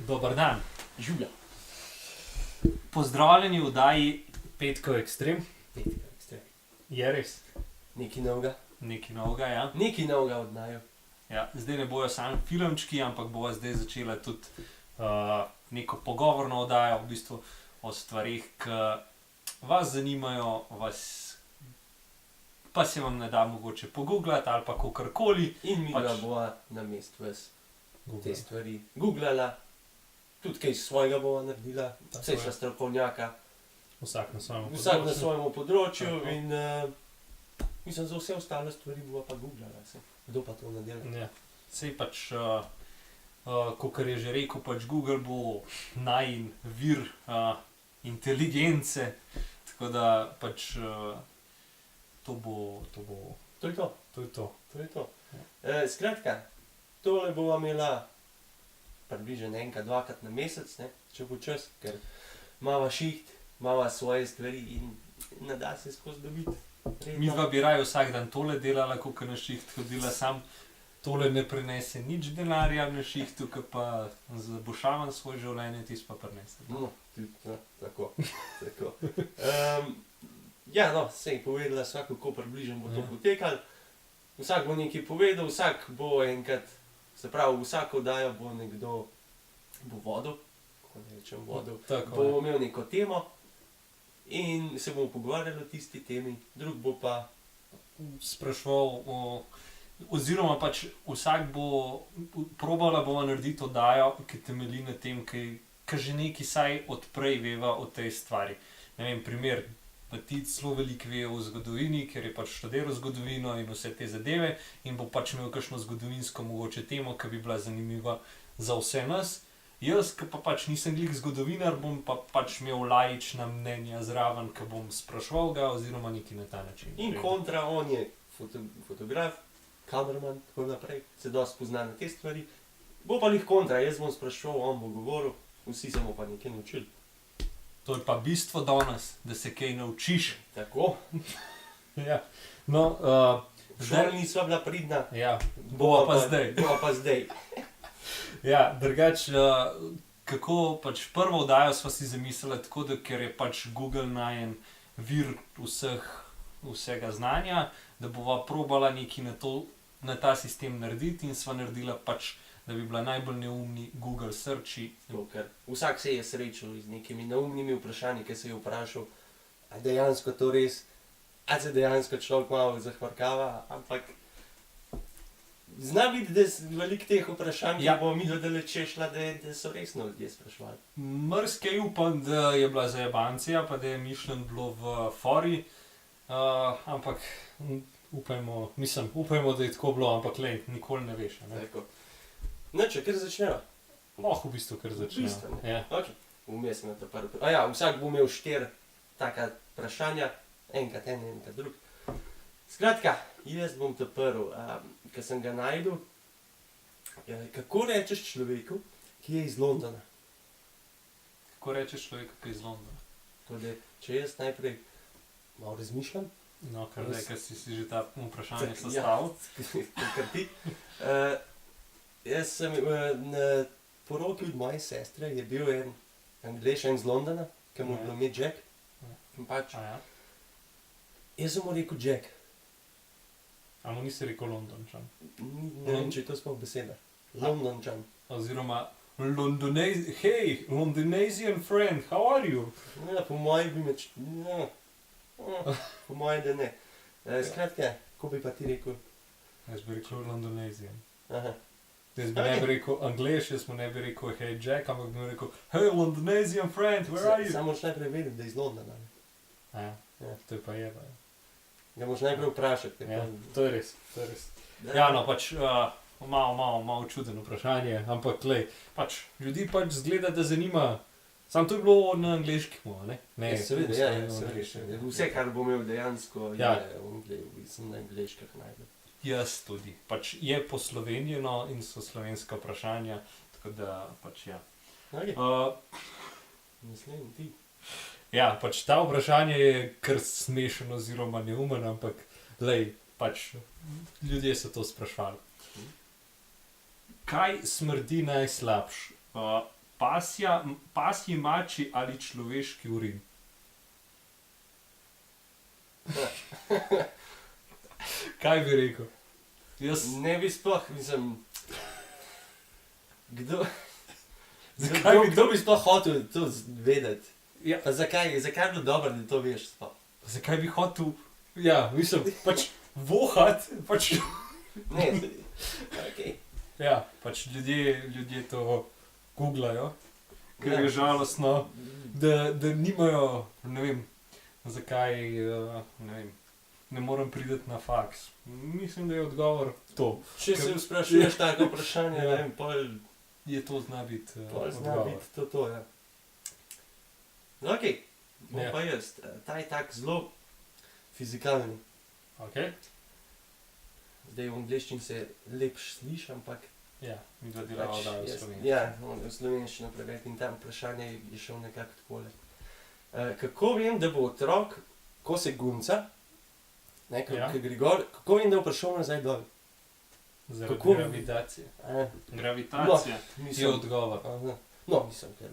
Dober dan. Življa. Pozdravljeni v oddaji Petkov ekstrem. Petka, ekstrem. Je res Nekaj novega. nekaj novega, ja. Nekaj novega od naju. Ja. Zdaj ne bojo sami filmčki, ampak bova zdaj začela tudi neko pogovorno oddajo, v bistvu o stvarih, ki vas zanimajo, pa se vam ne da mogoče pogooglati ali pa kakorkoli. In mi Pač- bova na mestu vas te Google. stvari googlala. Tudi kaj svojega bova naredila. Tako Vse je. še strokovnjaka. Vsak na svojem Vsak na področju. svojem področju Tako. in mislim, za vse ostale stvari bova pa googlala. Se. Kdo pa to nadela? Ja. Sej pač, kakor je že rekel, pač Google bo najin vir inteligence, tako da pač to bo, To je to. to je to. To je to. Skratka, tole bova imela približno enkrat, dvakrat na mesec, ne, če bo čas, ker imava šiht, imava svoje stvari in ne da se skozi dobiti. Mi dva bi raje vsak dan tole delala, kakor na šiht hodila, sam tole ne prinese nič denarja na šihtu, ki pa zabušavam svoje življenje, tisto pa prinese. No, tudi, no, tako. tako. Ja, no, sej povedala sva, kako približno bo to Ja. potekalo. Vsak bo nekaj povedal, vsak bo enkrat, se pravi, vsako oddajo bo nekdo bo vodil, kako ne rečem vodil, Tako, bo imel neko temo in se bomo pogovarjali o tisti temi, drug bo pa spraševal, oziroma pač vsak bo probala bova narediti oddajo, ki temelji na tem, ki že nekaj saj odprej veva o tej stvari. Ne vem, primer, Matic zelo veliko ve o zgodovini, ker je pač študiral zgodovino in vse te zadeve in bo pač imel kakšno zgodovinsko mogoče temo, ki bi bila zanimiva za vse nas. Jaz, ki pa pač nisem glih zgodovinar, bom pa pač imel laična mnenja zraven, ki bom spraševal ga oziroma nekaj na ta način. in kontra, on je fotograf, kameraman, tako naprej, se dosti pozna na te stvari. Bo pa njih kontra, jaz bom spraševal, on bo govoril, vsi se bomo pa nekaj naučili. To je pa bistvo danes, da se kaj naučiš. Tako, Ja. No, v šoli nisva bila pridna, ja, bova pa zdaj. Bova pa zdaj. Ja, drugače, kako pač prvo oddajo sva si zamislila tako, da ker je pač Google najen vir vsega znanja, da bova probala nekaj na ta sistem narediti in sva naredila pač, da bi bila najbolj neumni Google searchi. To, ker vsak se je srečal z nekimi neumnimi vprašanji, ki se je vprašal, a dejansko to res, a se dejansko človek malo zahvarkava, ampak zna biti, da veliko teh vprašanj, Ja. ki bo mi daleč šla, da so resno ljudje sprašvali. Mrske upam, da je bila zajebancija, pa da je mišljen bilo v fori, ampak upajmo, da je tako bilo, ampak lej, nikoli ne veš. Ne? Tako. No, če kar začneva. Lahko v bistvu kar začne. V bistvu, ne. Ja. Okay. Vmes na to prvo. A ja, vsak bo imel 4 taka vprašanja, enkrat en, enkrat drug. Skratka, jaz bom to prvo, ki sem ga najdel. Kako rečeš človeku, ki je iz Londona? Kako rečeš človeku, ki je iz Londona? Tako da, če jaz najprej malo razmišljam, No, kar zdaj, ker si že ta vprašanje Tak, sestavil. kakor ti. Jaz sem na poroki od moje sestre je bil en Anglež iz Londona, ki mu je bilo ime Jack. In pač, A ja? jaz sem mu rekel Jack. A mu nisi rekel Londončan? Ne vem, če je to sploh beseda. Londončan. Oziroma, hey, Londonesian friend, how are you? Ja, po mojem bi me... Ja. Po mojem, da ne. Skratka, ko bi pa ti rekel? Jaz bi rekel Londonesian. Aha. Jaz bi ne bi rekel Anglež, jaz mu ne bi rekel hey Jack, ampak bi mu rekel hey Londonesian friend, where are you? Samo moraš najprej vedeti, da je iz Londona. ne. A ja, Ja. to je pa jeba. Ga moraš najprej vprašati. ker Ja, pa- to je res, to je res. Ja, no, pač malo čudeno vprašanje, ampak glej, pač ljudi pač zgleda, da zanima. Sam to je bilo na angleškem, ne? Ne, Ja, seveda, ja, ja, seveda. seveda. Vse, kar bo imel dejansko, Ja. je sem na angleških najdel. Jaz tudi. Pač je poslovenjeno in so slovenska vprašanja, tako da pač ja. Okay. Uh, Naslednji ti. ja, pač ta vprašanje je kar smešen oziroma neumen, ampak glej, pač ljudje so to sprašvali. Kaj smrdi najslabš? pasji mači ali človeški urin? Kaj bi rekel? Jaz, Ne bi sploh, mislim... Kdo... Zakaj bi Kdo bi sploh hotel to vedeti? ja, Pa zakaj je bilo dobro, da to veš sploh? zakaj bi hotel, ja, mislim, pač vohat, pač, Ne, okej. ja, pač ljudje to googlajo, ker Ja. je žalostno, da nimajo, ne vem, zakaj, ne vem, ne morem priti na faks. Mislim, da je odgovor to. Če Ker- se sprašuješ tako vprašanje, Ja. ne vem, pol To zna biti zna odgovor. biti to, ja. No, okej, bom Ja. pa jaz. Ta je tak zelo fizikalni. Okay? Zdaj v angleščini se lepš sliši, ampak Ja, mi dva delava dajo v Sloveniji. ja, v slovenščino preved in tam vprašanje je šel nekako takole. Kako vem, da bo otrok, ko se gunca, ne, Ja. ko gre gor, kako vem, da bo prišel nazaj dol? Zaradi Kako- gravitacije. Eh, Gravitacija je mislim, odgovor. no, mislim, ker...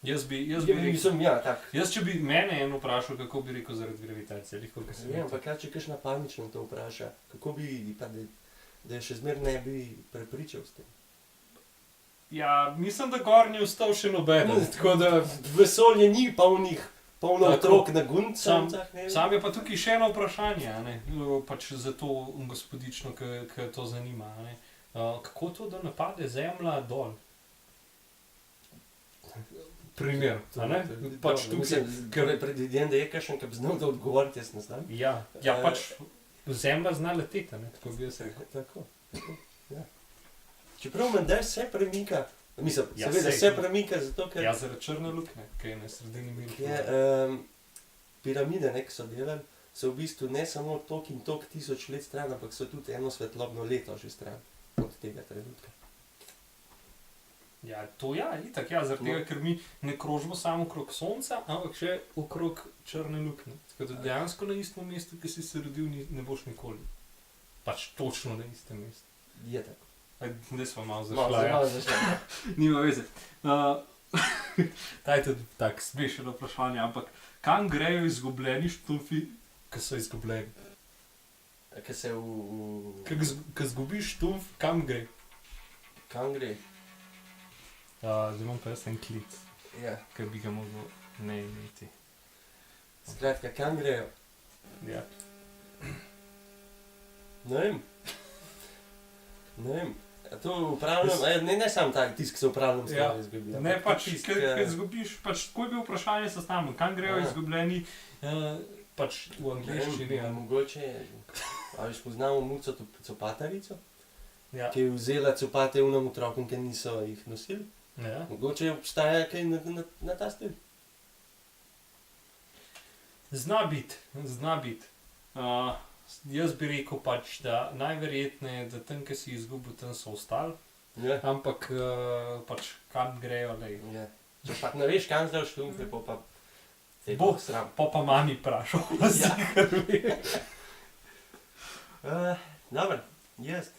Jaz bi rekel, Mislim, ja, tak. če bi mene en vprašal, kako bi rekel zaradi gravitacije, lahko kaj se Ne vem, ampak kaj, če kakšna panična to vpraša, kako bi, pa da je še zmer ne bi prepričal s tem. Ja, mislim, da gor ni ostal še nobeden, tako da Vesolje ni polno Tako. otrok na guncah, ne vem. sam je pa tukaj še eno vprašanje, a ne, pač za to gospodično, ki to zanima, a ne. Kako to, da napade zemlja dol? Primer, a ne? Pač tukaj, ker- Predvidevam, da je kakšen, ki bi znal da odgovoriti, jaz ne znam. ja, pač zemlja zna leteti, a ne, tako bi jaz rekel. Tako. Ja. Čeprav menda se premika, mislim, Ja, seveda sej. se premika, zato ker Ja, zaradi črne luknje, ki je na sredini Milky je Way. piramide, ne, ki so delali, so v bistvu ne samo tok in tok tisoč let stran, ampak so tudi eno svetlobno leto že stran od tega trenutka. Ja, to ja, itak, ja, zaradi tega, ker mi ne krožimo samo okrog sonca, ampak še okrog črne luknje. Tako da dejansko na istem mestu, ki si se rodil, ne boš nikoli. Pač točno na istem mestu. Je tako. Zdaj smo malo Malo zašla, ja. zašla. Nima veze. Ta je tudi tak smešno vprašanje, ampak kam grejo izgubljeni štufi, ki so izgubljeni? Ker se Ko zgubiš štuf, kam gre? Kam gre? Zdaj imam pa jaz en klic, Ja. ki bi ga mogel ne imeti. Skratka, kam grejo? Ja. Ne vem. Ne vem. A to upravljam, ne samo tak, tisti, ki se upravljam Ja. stvari izgubijo. Ne, ampak pač, tudi tisti, ker ki- izgubiš, pač tako je bilo vprašanje sestavljeno, kam grejo Ja. izgubljeni, pač v Ne vem, angleščini. Ja. mogoče, a veš, poznamo Muco Copatarico, Ja. ki je vzela copate unom otrokom, ki niso jih nosili. Ja. Mogoče obstaja kaj na ta stil. Zna biti, zna biti. Jaz bi rekel pač, da najverjetneje, da tam, ki si izgubil, tam so ostali, Ja. ampak pač kam grejo, lej. Ja. Če pa ne veš, kam zdaj štum, lepo pa te Bo. bo sram. Pa mami vprašal, Ja. ja. Dobro, jaz.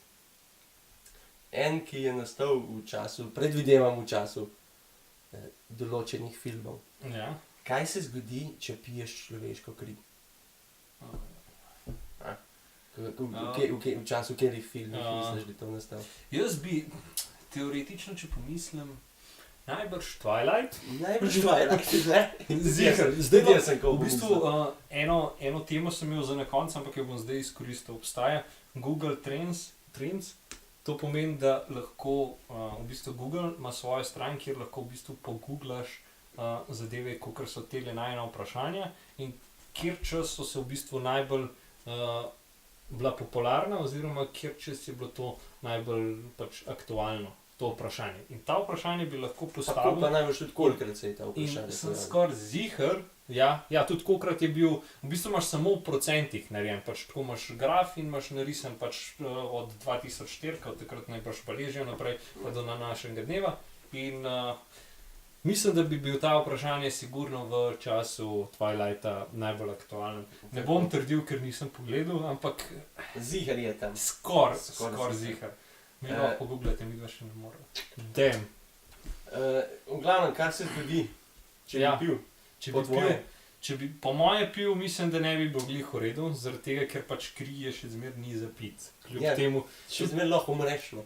En, ki je nastal v času, predvidevam v času določenih filmov. Ja. Kaj se zgodi, če piješ človeško kri? V času katerih filmih Ja. misliš, da je to nastal? Jaz bi teoretično, če pomislim, najbrž Twilight. Najbrž Twilight, ne? Ziher, Zdaj pa- sem ko V bistvu eno temo sem imel za na koncu, ampak jo bom zdaj izkoristil. Obstaja Google Trends. To pomeni, da lahko v bistvu Google ima svojo stran, kjer lahko v bistvu pogooglaš zadeve, kot so tele najna vprašanja in kjer čas so se v bistvu najbolj bila popularna oziroma kjer čas je bilo to najbolj pač aktualno, to vprašanje. In ta vprašanje bi lahko Tako postavil. pa najbolj tudi kolikrat se je ta In vprašanje sem pojavilo. skoraj ziher, ja, tudi kolikrat je bil, v bistvu imaš samo v procentih narejen, pač tako imaš graf in imaš narisan pač od 2004, od takrat najbrž beležijo naprej, pa do na našega dneva. In mislim, da bi bil ta vprašanje sigurno v času Twilighta najbolj aktualen. Ne bom trdil, ker nisem pogledal, ampak Ziher je tam. skoraj Skoraj ziher. Mi Eh. lahko pogooglate, mi ga še ne moremo. Damn. V glavnem, kar se zgodi, če Ja. bi pil. Če Po bi pil, tvoje. če bi po moje pil, mislim, da ne bi bil glih v redu, zaradi tega, ker pač kri je še zmeraj ni za pit. Kljub Ja. temu, Še zmeraj lahko umreš. No.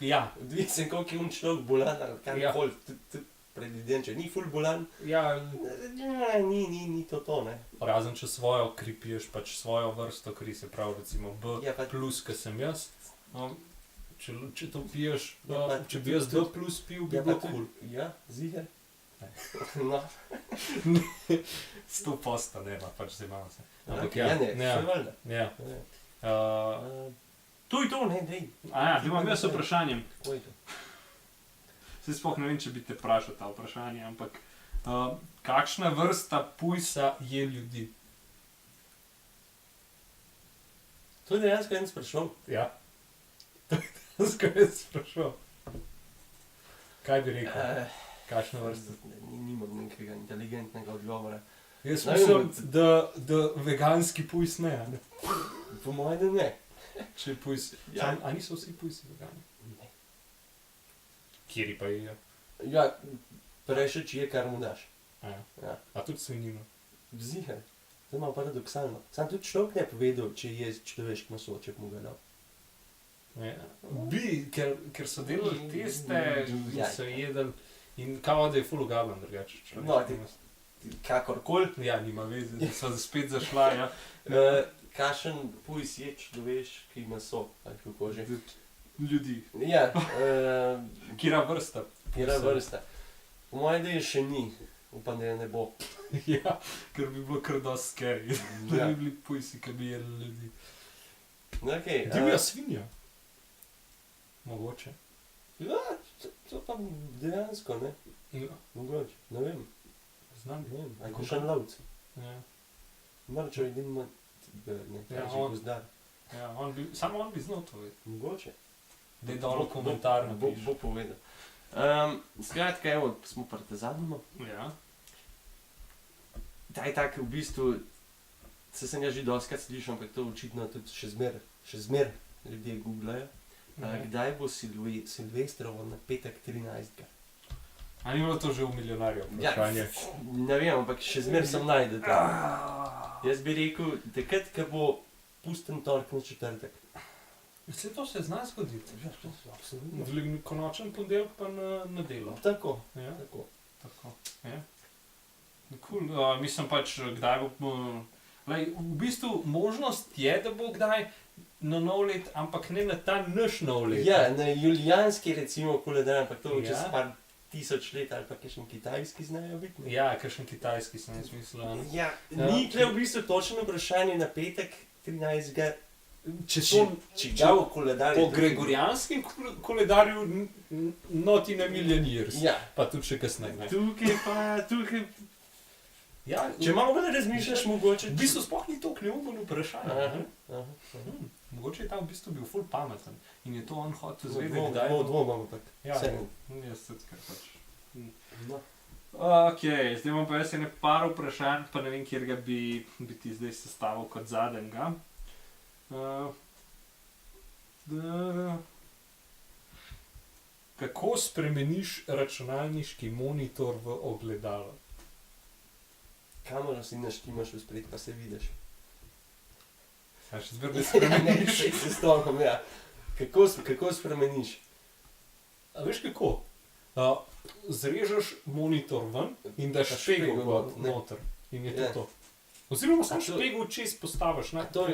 ja, Odvisen, koliko je človek bolan ali Ja. karkoli. Tudi predviden, če ni ful bolan, ja, ni to, ne. razen če svojo kri piješ, pač svojo vrsto kri, se pravi recimo B Ja, pa- plus, ki sem jaz. No, če to piješ, Ja, pa če bi jaz B tudi- plus pil, bi Ja, bilo pa kul. tudi- Ja, ziher. Ne. No, 100% ne, pač zdaj imamo se. Ampak okay, ja, ne, ja, še valjda. ja. Ja. To je to, ne, dej. Da imam jaz vprašanje. Kako je to? Saj sploh ne vem, če bi te vprašal ta vprašanje, ampak kakšna vrsta pujsa je ljudi? To je dejansko en sprašal. Ja. Skaj je sprašal. Kaj bi rekel? Kakšna vrsta? Nimam nekega inteligentnega odgovora. Jaz Ne mislim, vem, da veganski pujs ne. A ne? Po mojem, da ne. Če je pujs. Ja. A niso vsi pujsi vegani? Ne. Kjeri pa je? Ja, prešeč je, kar mu daš. A, ja. Ja. A tudi svinjino. Ziher. To je malo paradoksalno. Sam tudi človek ne povedal, če je človeško meso, če bi mu ga dal. Ja. Ker so delali teste, Ja. so jedli in kao, da je ful ugaben drugače. človeško No, ti- meso. Kakorkoli. Ja, nima veze, da sva spet zašla, ja. Kakšen pujs je človeški meso, ali kako že. Ljudi. Ja, Kira vrsta? kjera pujsa? vrsta. Po mojem, da je še ni. Upam, da je ne bo. Ja, ker bi bilo kar dosti scary. Da Ja. bi bili pujsi, ki bi jedli ljudi. No, okay, Divja svinja. Mogoče. Ja, to pa dejansko, ne. Ja, Mogoče, ne vem. znam. Ne vem. A kakšen lovc. Ja, Marčo edin ima, ne, Ja, kaže on- gozdar. ja, samo on bi znal to vedeti. Mogoče. Da je dol komentar napiš. Bo povedal. Skratka, evo, smo partizanimo. Ja. Taj tak v bistvu, se sem ga že doskrat slišal, ampak to očitno tudi še zmer ljudje googlajo. Kdaj bo Silvestrovo na petek 13. A ni bilo to že v milijonarju vprašanje? Ne vem, ampak še zmer sem najdel tam. Ah. Jaz bi rekel, takrat, ko bo pusten torek na četrtek. Vse to se zna zgoditi. Ja, absolutno. Velikonočen ponedeljek pa na delo. Tako, Ja, tako. tako. Ja. Cool. Mislim pač, kdaj bo... Lej, v bistvu možnost je, da bo kdaj na nov let, ampak ne na ta naš nov let. Ja, na julijanski recimo koledar, ampak to Ja. čez par tisoč let ali pa kakšen kitajski znajo biti. Ne? Ja, kakšen kitajski sem jaz mislil. a ne? Ja, Ja. ni tle v bistvu točno vprašanje na petek 13. Če Če ga v koledar po gregorijanskem koledarju, not in a million years. Ja, Pa tudi še kasneje. ne. tukaj, Ja, če malo bolj razmišljaš, mogoče... v bistvu sploh ni to neumen vprašanje. Aha, ne. aha. Mogoče je ta v bistvu bil ful pameten in je to on hotel zvedeti, Dvom, kdaj bo. dvomam, ampak Ja, vseeno. jaz tudi kar pač. No. Ok, zdaj imam pa jaz ene par vprašanj, pa ne vem, kjer ga bi ti zdaj sestavil kot zadnjega. Kako spremeniš računalniški monitor v ogledalo? Kamero si naštimaš v spred, pa se vidiš. A še zmeraj ne Ne, spremeniš? saj se stolkom, ja. Kako spremeniš? A veš kako? Zrežeš monitor ven in daš Pa špegel špegel gor ne. noter. In je Ja. to. Oziroma samo A to- špegel čez postaviš. Ne? To,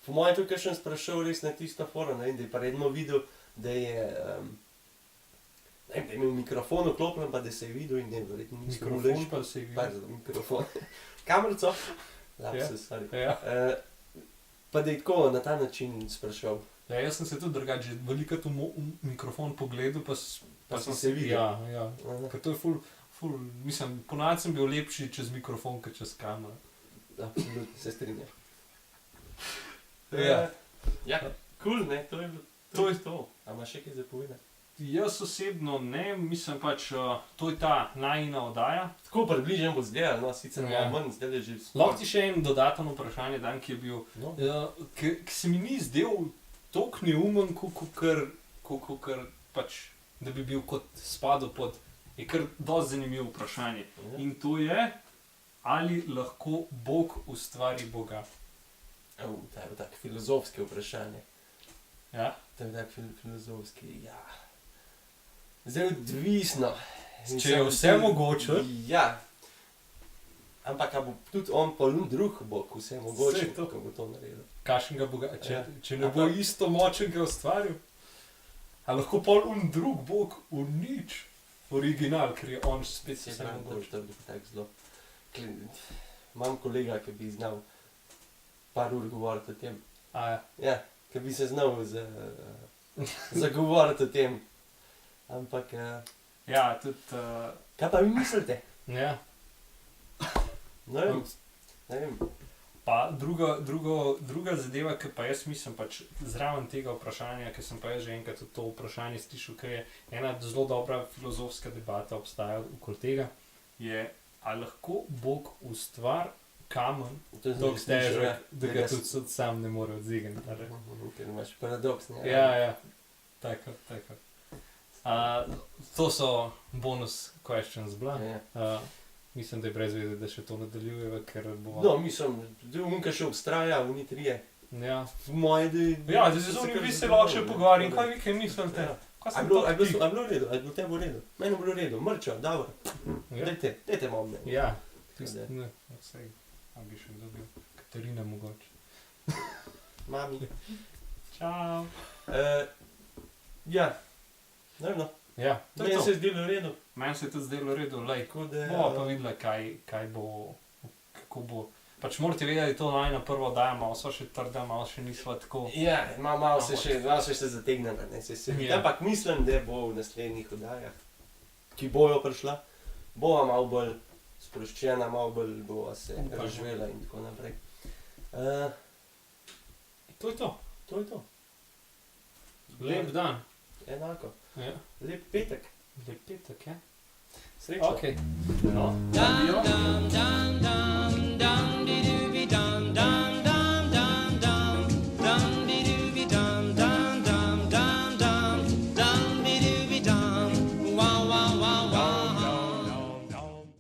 po mojem, tukaj sem sprašal res na tisto foro, ne, da je pa redno videl, da je, ne vem, da je imel mikrofon vklopljen, pa da se je videl in ne, verjetno nisem Mikrofon pa se je videl. Pardon, mikrofon. Kamerico. Lapsus, sorry. Ja. Pa da je tako na ta način sprašal. Ja, jaz sem se tudi drugače veliko v mikrofon pogledal, Pa sem si se videl. Ja. Aha, Ker to je ful, mislim, ponavadi sem bil lepši čez mikrofon, kot čez kamero. absolutno se strinjam. Ja. Ja, cool, ne, to je bilo. To je to. A imaš še kaj za povedati? Jaz osebno ne, mislim pač, to je ta najina oddaja. Tako približno bo zdaj, no, sicer Ja. malo manj, zdaj je že... Lahko ti še en dodaten vprašanje dan, ki je bil, No. ki se mi ni zdel toliko neumen, kot pač, da bi bil kot spadal pod je kar dosti zanimivo vprašanje. Ja. In to je, ali lahko Bog ustvari Boga. To je tako filozofsko vprašanje. Ja? To je tako filozofski, ja. Zdaj odvisno. Če je vse mogoče. Ja. Ampak a bo tudi on pa drug Bog vse mogoče, Saj to. ko bo to naredil. Kakšnega Boga, Ja. če ne bo isto močen, ga ustvaril. A lahko pol drug Bog nič. Original, ker je on spet Se vse pravi, mogoče. to je tako zelo. Imam kolega, ki bi znal par ur govoriti o tem. A ja. Ja, ki bi se znal zagovoriti o tem. Ampak, Ja, tudi... kaj pa vi mislite? ja. Ne vem. Ne vem. Pa druga zadeva, ki pa jaz mislim, pač zraven tega vprašanja, ki sem pa jaz že enkrat to vprašanje slišal, ker je ena zelo dobra filozofska debata obstaja okoli tega, je, ali lahko Bog ustvari kamen, To sem tako že slišal, težek, ja. da ga tudi sam ne more odzigniti. Ker imaš paradoks, ne? Ja, tako. To so bonus questions bila. Ja. Mislim, da je brez veze, da še to nadaljujeva, ker bo... No, mislim, da unka še obstraja, uni trije. Ja, V moje, da... ja da se z unim bi se lahko še pogovarjali, kaj vi kaj mislite? Ja. Kaj A sem je bilo to a je bilo- ti? a je bilo v redu? A je bilo tebi v redu? Meni je bilo v redu, mrčo, dobro. Ja. Dajte malo mnenje. Ja, tisti, Da. ne, vsej, a bi še kdo bil, Katarina mogoče. Mami. Čau. Ja, naravno. Ja, to je Meni to. se je zdelo v redu. Meni se je tudi zdelo v redu, lej, Tako da... bomo pa videla, kaj bo, kako bo. Pač morate vedeti, da je to najna prva oddaja, malo so še trda, malo še nisva tako. Ja, malo se še zategnemo, ne, se vidi. Ja. Ampak mislim, da bo v naslednjih oddajah, ki bojo prišla, bova malo bolj sproščena, malo bolj bova se Upam. razživela in tako naprej. To je to. To je to. Lep dan. Enako. Ja. Lep petek. Lep petek, ja. Srečno. Ok. No, Dum dum dum dum